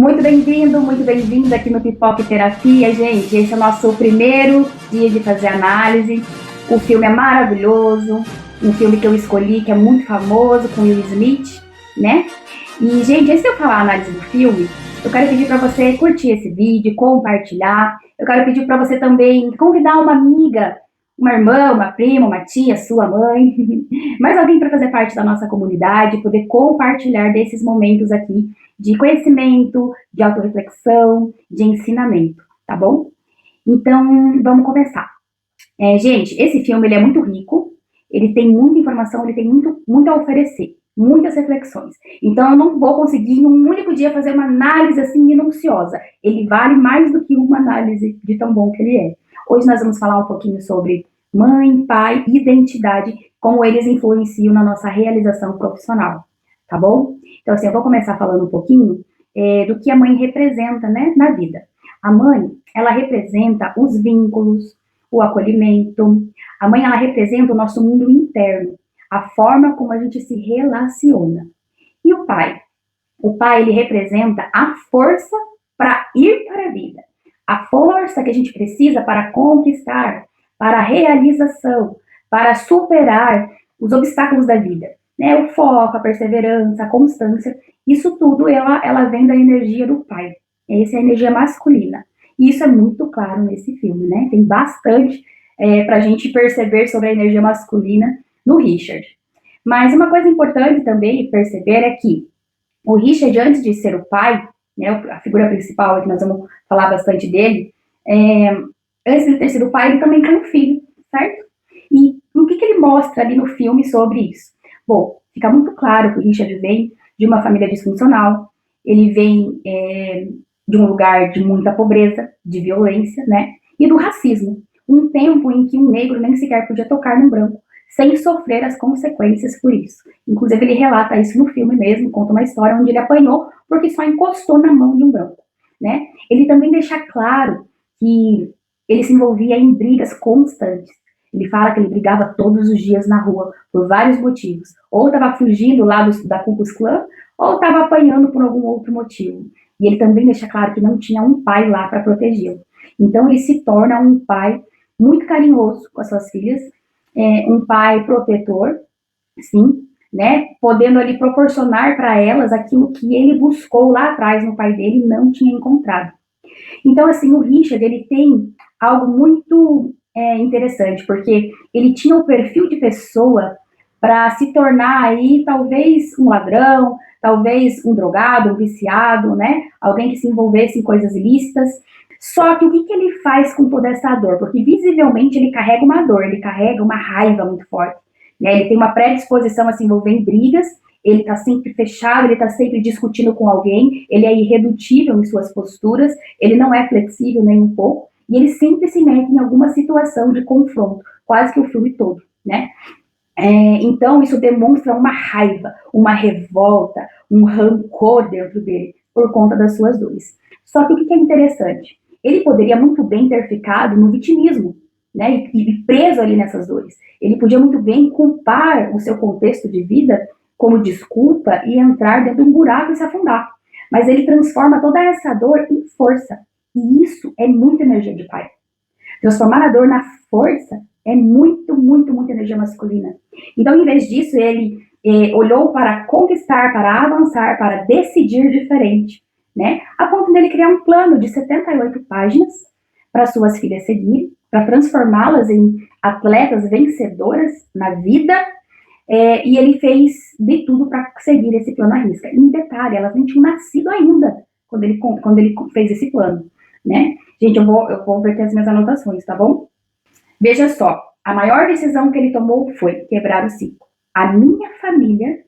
Muito bem-vindo aqui no Pipoca Terapia, gente. Esse é o nosso primeiro dia de fazer análise. O filme é maravilhoso, um filme que eu escolhi, que é muito famoso, com Will Smith, né? E, gente, antes de eu falar a análise do filme, eu quero pedir para você curtir esse vídeo, compartilhar. Eu quero pedir para você também convidar uma amiga, uma irmã, uma prima, uma tia, sua mãe, mais alguém para fazer parte da nossa comunidade, poder compartilhar desses momentos aqui de conhecimento, de autorreflexão, de ensinamento, tá bom? Então, vamos começar. Gente, esse filme ele é muito rico, ele tem muita informação, ele tem muito a oferecer, muitas reflexões. Então, eu não vou conseguir em um único dia fazer uma análise assim minuciosa. Ele vale mais do que uma análise de tão bom que ele é. Hoje nós vamos falar um pouquinho sobre mãe, pai, identidade, como eles influenciam na nossa realização profissional, tá bom? Então, assim, eu vou começar falando um pouquinho do que a mãe representa, né, na vida. A mãe, ela representa os vínculos, o acolhimento. A mãe, ela representa o nosso mundo interno, a forma como a gente se relaciona. E o pai? O pai, ele representa a força para ir para a vida. A força que a gente precisa para conquistar, para a realização, para superar os obstáculos da vida. Né? O foco, a perseverança, a constância, isso tudo ela vem da energia do pai. Essa é a energia masculina. E isso é muito claro nesse filme, né? Tem bastante para a gente perceber sobre a energia masculina no Richard. Mas uma coisa importante também perceber é que o Richard, antes de ser o pai, né, a figura principal, que nós vamos falar bastante dele, antes de ter sido o pai, ele também tem um filho, certo? E o que ele mostra ali no filme sobre isso? Bom, fica muito claro que o Richard vem de uma família disfuncional, ele vem de um lugar de muita pobreza, de violência, né? E do racismo. Um tempo em que um negro nem sequer podia tocar num branco, sem sofrer as consequências por isso. Inclusive, ele relata isso no filme mesmo, conta uma história onde ele apanhou porque só encostou na mão de um branco, né? Ele também deixa claro que ele se envolvia em brigas constantes. Ele fala que ele brigava todos os dias na rua, por vários motivos. Ou estava fugindo lá da Ku Klux Klan, ou estava apanhando por algum outro motivo. E ele também deixa claro que não tinha um pai lá para protegê-lo. Então, ele se torna um pai muito carinhoso com as suas filhas, um pai protetor, sim, né? Podendo ali proporcionar para elas aquilo que ele buscou lá atrás no pai dele e não tinha encontrado. Então, assim, o Richard, ele tem algo muito interessante, porque ele tinha o perfil de pessoa para se tornar aí, talvez, um ladrão, talvez um drogado, um viciado, né? Alguém que se envolvesse em coisas ilícitas. Só que o que ele faz com toda essa dor? Porque visivelmente ele carrega uma dor, ele carrega uma raiva muito forte. Né? Ele tem uma predisposição a se envolver em brigas, ele está sempre fechado, ele está sempre discutindo com alguém, ele é irredutível em suas posturas, ele não é flexível nem um pouco, e ele sempre se mete em alguma situação de confronto, quase que o filme todo, né? Então, isso demonstra uma raiva, uma revolta, um rancor dentro dele, por conta das suas dores. Só que o que é interessante? Ele poderia muito bem ter ficado no vitimismo, né, e preso ali nessas dores. Ele podia muito bem culpar o seu contexto de vida como desculpa e entrar dentro de um buraco e se afundar. Mas ele transforma toda essa dor em força. E isso é muita energia de pai. Transformar a dor na força é muito, muito, muita energia masculina. Então, em vez disso, ele olhou para conquistar, para avançar, para decidir diferente, né? A ponto dele criar um plano de 78 páginas para suas filhas seguirem, para transformá-las em atletas vencedoras na vida, e ele fez de tudo para seguir esse plano à risca. Em detalhe, elas nem tinham nascido ainda quando ele fez esse plano, né? Gente, eu vou ver aqui as minhas anotações, tá bom? Veja só, a maior decisão que ele tomou foi quebrar o ciclo. A minha família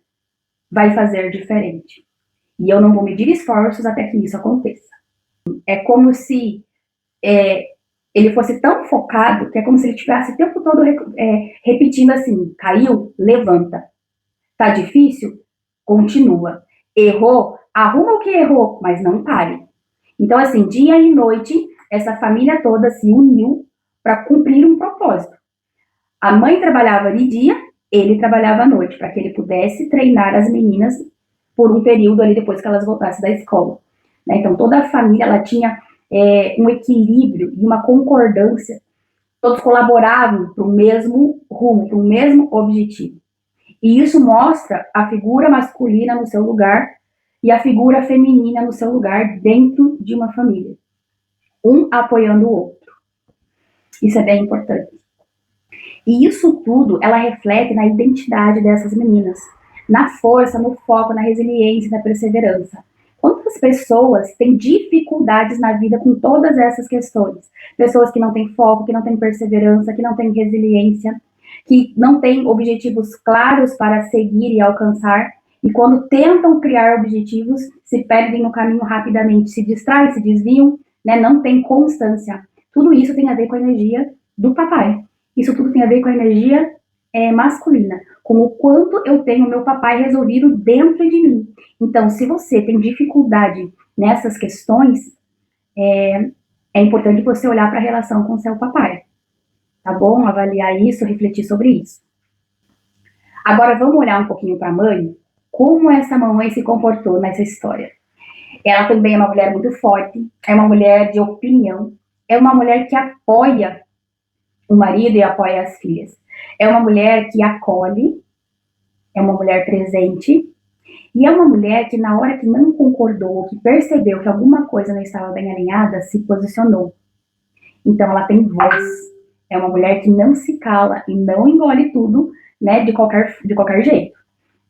vai fazer diferente. E eu não vou medir esforços até que isso aconteça. É como se ele fosse tão focado que é como se ele estivesse o tempo todo repetindo assim: caiu, levanta. Tá difícil? Continua. Errou? Arruma o que errou, mas não pare. Então, assim, dia e noite, essa família toda se uniu para cumprir um propósito. A mãe trabalhava de dia, ele trabalhava à noite, para que ele pudesse treinar as meninas por um período ali depois que elas voltassem da escola. né? Então toda a família ela tinha um equilíbrio e uma concordância, todos colaboravam para o mesmo rumo, para o mesmo objetivo. E isso mostra a figura masculina no seu lugar e a figura feminina no seu lugar dentro de uma família, um apoiando o outro. Isso é bem importante. E isso tudo, ela reflete na identidade dessas meninas, na força, no foco, na resiliência, na perseverança. Quantas pessoas têm dificuldades na vida com todas essas questões? Pessoas que não têm foco, que não têm perseverança, que não têm resiliência, que não têm objetivos claros para seguir e alcançar, e quando tentam criar objetivos, se perdem no caminho rapidamente, se distraem, se desviam, né? Não tem constância. Tudo isso tem a ver com a energia do papai. Isso tudo tem a ver com a energia masculina, com o quanto eu tenho meu papai resolvido dentro de mim. Então, se você tem dificuldade nessas questões, é importante você olhar para a relação com o seu papai, tá bom? Avaliar isso, refletir sobre isso. Agora, vamos olhar um pouquinho para a mãe, como essa mamãe se comportou nessa história. Ela também é uma mulher muito forte, é uma mulher de opinião, é uma mulher que apoia o marido e apoia as filhas. É uma mulher que acolhe, é uma mulher presente, e é uma mulher que na hora que não concordou, que percebeu que alguma coisa não estava bem alinhada, se posicionou. Então ela tem voz. É uma mulher que não se cala e não engole tudo, né, de qualquer jeito.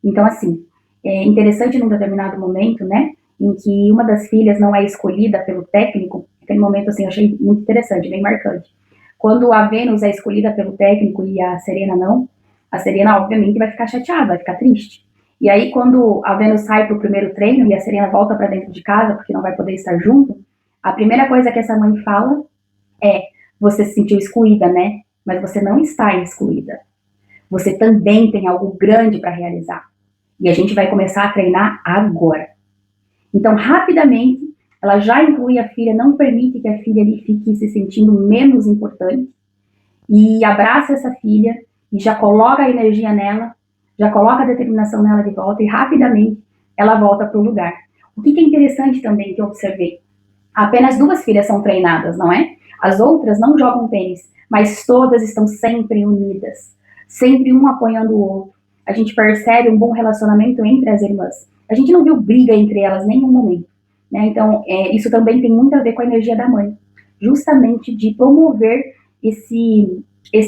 Então, assim, é interessante num determinado momento, né, em que uma das filhas não é escolhida pelo técnico, aquele momento, assim, eu achei muito interessante, bem marcante. Quando a Vênus é escolhida pelo técnico e a Serena não, a Serena, obviamente, vai ficar chateada, vai ficar triste. E aí, quando a Vênus sai para o primeiro treino e a Serena volta para dentro de casa, porque não vai poder estar junto, a primeira coisa que essa mãe fala é: você se sentiu excluída, né? Mas você não está excluída. Você também tem algo grande para realizar. E a gente vai começar a treinar agora. Então, rapidamente, ela já inclui a filha, não permite que a filha ali fique se sentindo menos importante, e abraça essa filha e já coloca a energia nela, já coloca a determinação nela de volta, e rapidamente ela volta para o lugar. O que é interessante também que eu observei? Apenas 2 filhas são treinadas, não é? As outras não jogam tênis, mas todas estão sempre unidas, sempre um apoiando o outro. A gente percebe um bom relacionamento entre as irmãs. A gente não viu briga entre elas em nenhum momento, né? Então, isso também tem muito a ver com a energia da mãe, justamente de promover esse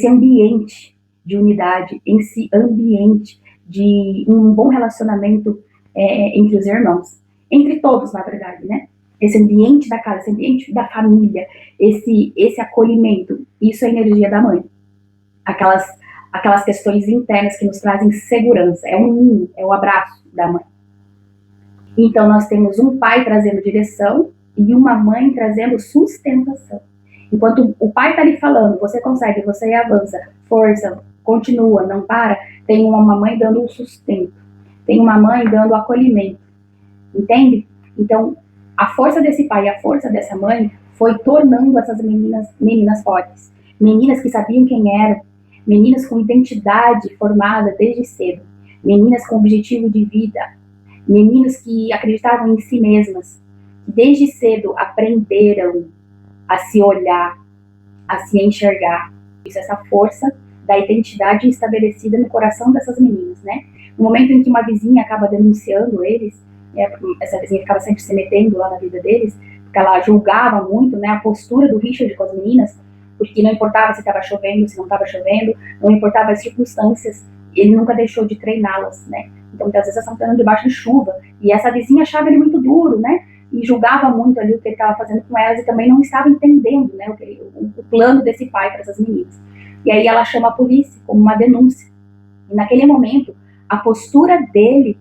ambiente de unidade, esse ambiente de um bom relacionamento entre os irmãos, entre todos, na verdade, né? Esse ambiente da casa, esse ambiente da família, esse acolhimento, isso é a energia da mãe. Aquelas questões internas que nos trazem segurança, é um ninho, é o abraço da mãe. Então nós temos um pai trazendo direção e uma mãe trazendo sustentação. Enquanto o pai está ali falando, você consegue, você avança, força, continua, não para, tem uma mãe dando o sustento, tem uma mãe dando o acolhimento, entende? Então, a força desse pai e a força dessa mãe foi tornando essas meninas fortes, meninas que sabiam quem eram, meninas com identidade formada desde cedo, meninas com objetivo de vida, meninas que acreditavam em si mesmas, que desde cedo aprenderam a se olhar, a se enxergar. Isso, essa força da identidade estabelecida no coração dessas meninas, né? No momento em que uma vizinha acaba denunciando eles, essa vizinha ficava sempre se metendo lá na vida deles, porque ela julgava muito, né, a postura do Richard com as meninas, porque não importava se estava chovendo, se não estava chovendo, não importava as circunstâncias, ele nunca deixou de treiná-las, né? Então, muitas vezes, elas estão treinando debaixo de chuva, e essa vizinha achava ele muito duro, né? E julgava muito ali o que ele estava fazendo com elas, e também não estava entendendo, né, o plano desse pai para essas meninas. E aí ela chama a polícia como uma denúncia. E naquele momento, a postura dele,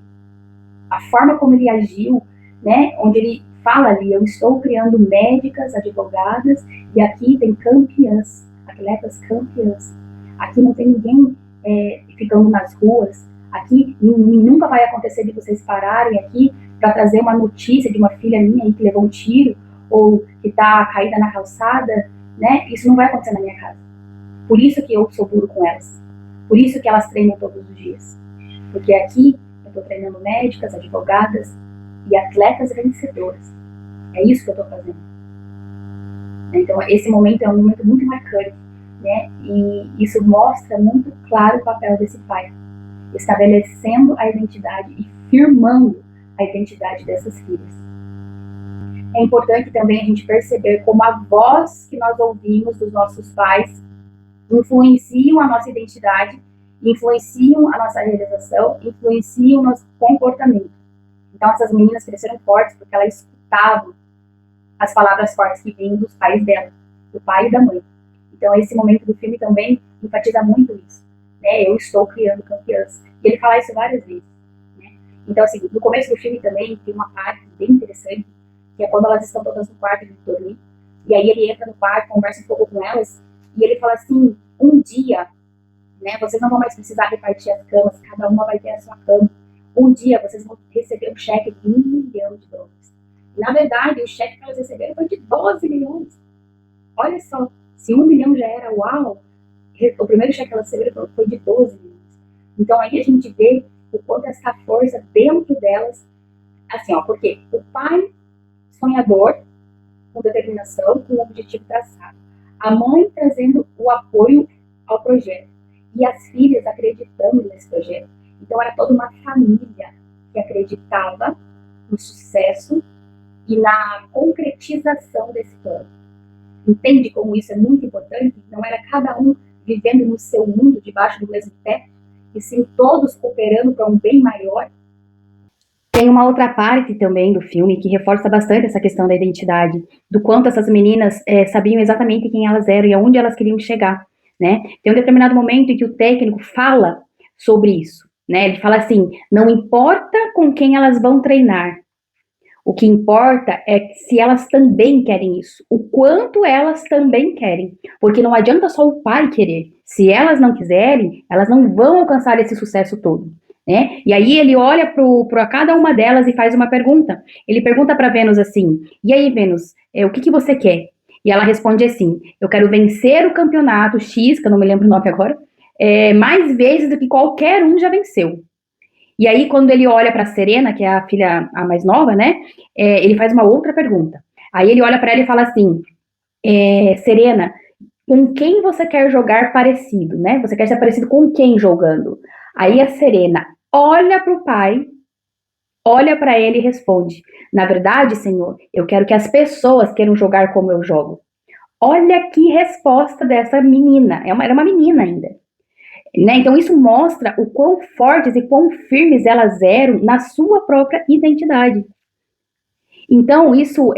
a forma como ele agiu, né, onde ele fala ali: eu estou criando médicas, advogadas, e aqui tem campeãs, atletas campeãs. Aqui não tem ninguém ficando nas ruas. Aqui nunca vai acontecer de vocês pararem aqui para trazer uma notícia de uma filha minha aí que levou um tiro, ou que está caída na calçada, né? Isso não vai acontecer na minha casa. Por isso que eu sou duro com elas. Por isso que elas treinam todos os dias. Porque aqui eu estou treinando médicas, advogadas e atletas vencedoras. É isso que eu estou fazendo. Então, esse momento é um momento muito marcante, né? E isso mostra muito claro o papel desse pai, estabelecendo a identidade e firmando a identidade dessas filhas. É importante também a gente perceber como a voz que nós ouvimos dos nossos pais influenciam a nossa identidade, influenciam a nossa realização, influenciam o nosso comportamento. Então, essas meninas cresceram fortes porque elas escutavam as palavras fortes que vinham dos pais dela, do pai e da mãe. Então, esse momento do filme também enfatiza muito isso. Né? Eu estou criando campeãs. E ele fala isso várias vezes. Né? Então, assim, no começo do filme também tem uma parte bem interessante, que é quando elas estão todas no quarto de dormir. E aí ele entra no quarto, conversa um pouco com elas, e ele fala assim, um dia, né, vocês não vão mais precisar repartir as camas, cada uma vai ter a sua cama. Um dia vocês vão receber um cheque de $1 milhão. Na verdade, o cheque que elas receberam foi de 12 milhões. Olha só, se 1 milhão já era uau, o primeiro cheque que elas receberam foi de 12 milhões. Então aí a gente vê o quanto essa força dentro delas, assim, ó, porque o pai sonhador, com determinação, com um objetivo traçado. A mãe trazendo o apoio ao projeto. E as filhas acreditando nesse projeto. Então era toda uma família que acreditava no sucesso e na concretização desse plano. Entende como isso é muito importante? Não era cada um vivendo no seu mundo, debaixo do mesmo teto, e sim todos cooperando para um bem maior. Tem uma outra parte também do filme que reforça bastante essa questão da identidade, do quanto essas meninas sabiam exatamente quem elas eram e aonde elas queriam chegar, né? Tem um determinado momento em que o técnico fala sobre isso, né? Ele fala assim, não importa com quem elas vão treinar, o que importa é se elas também querem isso, o quanto elas também querem, porque não adianta só o pai querer, se elas não quiserem, elas não vão alcançar esse sucesso todo. Né? E aí ele olha para cada uma delas e faz uma pergunta. Ele pergunta para Vênus assim, e aí Vênus, o que você quer? E ela responde assim, eu quero vencer o campeonato X, que eu não me lembro o nome agora, mais vezes do que qualquer um já venceu. E aí quando ele olha para Serena, que é a filha a mais nova, né, ele faz uma outra pergunta. Aí ele olha para ela e fala assim, Serena, com quem você quer jogar parecido, né? Você quer ser parecido com quem jogando? Aí a Serena olha para o pai, olha para ele e responde, na verdade, Senhor, eu quero que as pessoas queiram jogar como eu jogo. Olha que resposta dessa menina, era uma menina ainda. Né? Então isso mostra o quão fortes e quão firmes elas eram na sua própria identidade. Então isso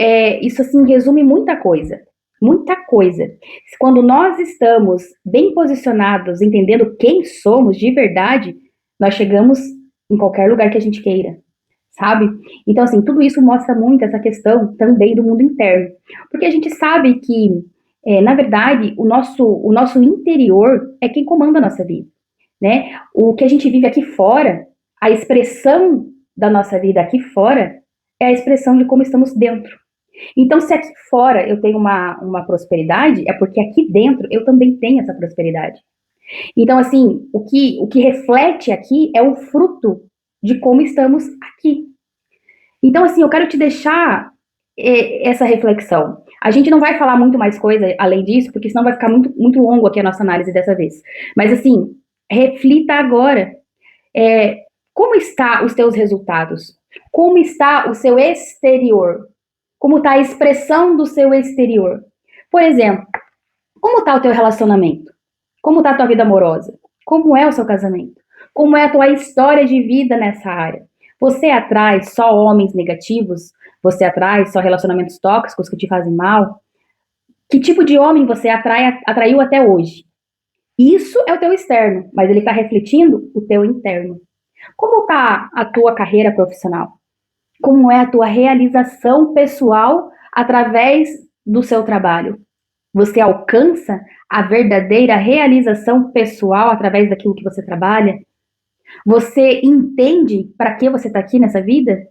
assim resume muita coisa. Muita coisa. Quando nós estamos bem posicionados, entendendo quem somos de verdade, nós chegamos em qualquer lugar que a gente queira, sabe? Então, assim, tudo isso mostra muito essa questão também do mundo interno. Porque a gente sabe que, na verdade, o nosso interior é quem comanda a nossa vida, né? O que a gente vive aqui fora, a expressão da nossa vida aqui fora, é a expressão de como estamos dentro. Então, se aqui fora eu tenho uma prosperidade, é porque aqui dentro eu também tenho essa prosperidade. Então, assim, o que reflete aqui é o fruto de como estamos aqui. Então, assim, eu quero te deixar essa reflexão. A gente não vai falar muito mais coisa além disso, porque senão vai ficar muito, muito longo aqui a nossa análise dessa vez. Mas, assim, reflita agora. Como está os teus resultados? Como está o seu exterior? Como está a expressão do seu exterior? Por exemplo, como está o teu relacionamento? Como está a tua vida amorosa? Como é o seu casamento? Como é a tua história de vida nessa área? Você atrai só homens negativos? Você atrai só relacionamentos tóxicos que te fazem mal? Que tipo de homem você atraiu até hoje? Isso é o teu externo, mas ele está refletindo o teu interno. Como está a tua carreira profissional? Como é a tua realização pessoal através do seu trabalho? Você alcança a verdadeira realização pessoal através daquilo que você trabalha? Você entende para que você está aqui nessa vida?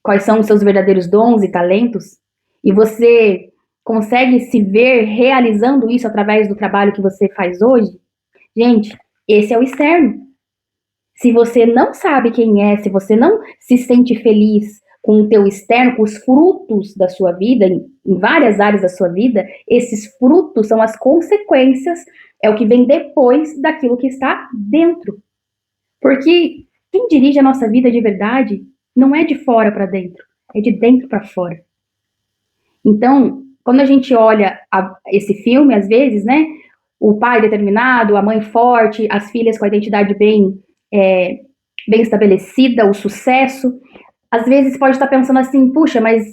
Quais são os seus verdadeiros dons e talentos? E você consegue se ver realizando isso através do trabalho que você faz hoje? Gente, esse é o externo. Se você não sabe quem é, se você não se sente feliz com o teu externo, com os frutos da sua vida, em várias áreas da sua vida, esses frutos são as consequências, é o que vem depois daquilo que está dentro. Porque quem dirige a nossa vida de verdade não é de fora para dentro, é de dentro para fora. Então, quando a gente olha esse filme, às vezes, né, o pai determinado, a mãe forte, as filhas com a identidade bem estabelecida, o sucesso, às vezes pode estar pensando assim, puxa, mas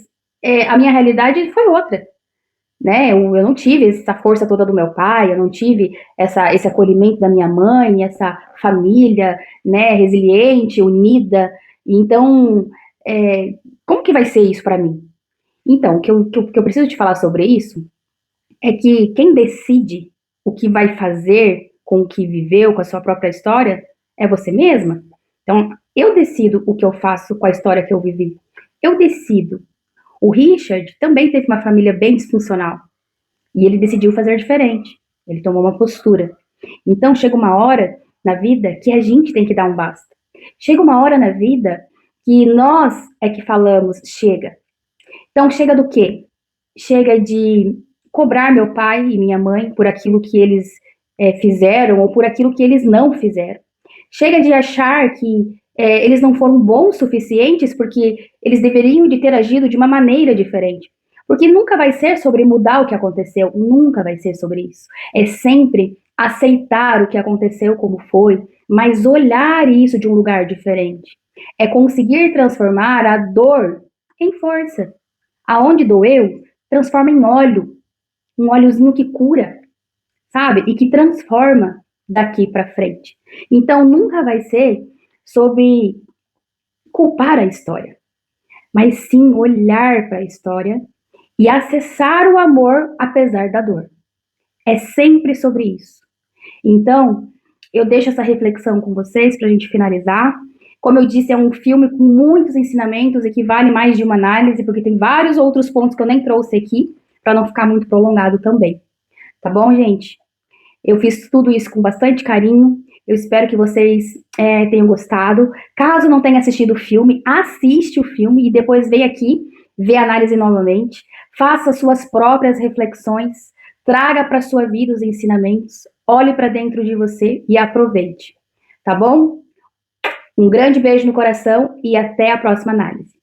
a minha realidade foi outra, né? Eu não tive essa força toda do meu pai, eu não tive esse acolhimento da minha mãe, essa família, né, resiliente, unida. Então, como que vai ser isso para mim? Então, o que eu preciso te falar sobre isso é que quem decide o que vai fazer com o que viveu, com a sua própria história, é você mesma. Então, eu decido o que eu faço com a história que eu vivi. Eu decido. O Richard também teve uma família bem disfuncional. E ele decidiu fazer diferente. Ele tomou uma postura. Então, chega uma hora na vida que a gente tem que dar um basta. Chega uma hora na vida que nós é que falamos, chega. Então, chega do quê? Chega de cobrar meu pai e minha mãe por aquilo que eles fizeram ou por aquilo que eles não fizeram. Chega de achar que eles não foram bons o suficientes porque eles deveriam de ter agido de uma maneira diferente. Porque nunca vai ser sobre mudar o que aconteceu, nunca vai ser sobre isso. É sempre aceitar o que aconteceu como foi, mas olhar isso de um lugar diferente. É conseguir transformar a dor em força. Aonde doeu, transforma em óleo, um óleozinho que cura, sabe? E que transforma daqui para frente. Então nunca vai ser sobre culpar a história, mas sim olhar para a história e acessar o amor apesar da dor. É sempre sobre isso. Então, eu deixo essa reflexão com vocês para a gente finalizar. Como eu disse, é um filme com muitos ensinamentos e que vale mais de uma análise, porque tem vários outros pontos que eu nem trouxe aqui, para não ficar muito prolongado também. Tá bom, gente? Eu fiz tudo isso com bastante carinho. Eu espero que vocês tenham gostado. Caso não tenha assistido o filme, assiste o filme e depois vem aqui ver a análise novamente. Faça suas próprias reflexões. Traga para sua vida os ensinamentos. Olhe para dentro de você e aproveite. Tá bom? Um grande beijo no coração e até a próxima análise.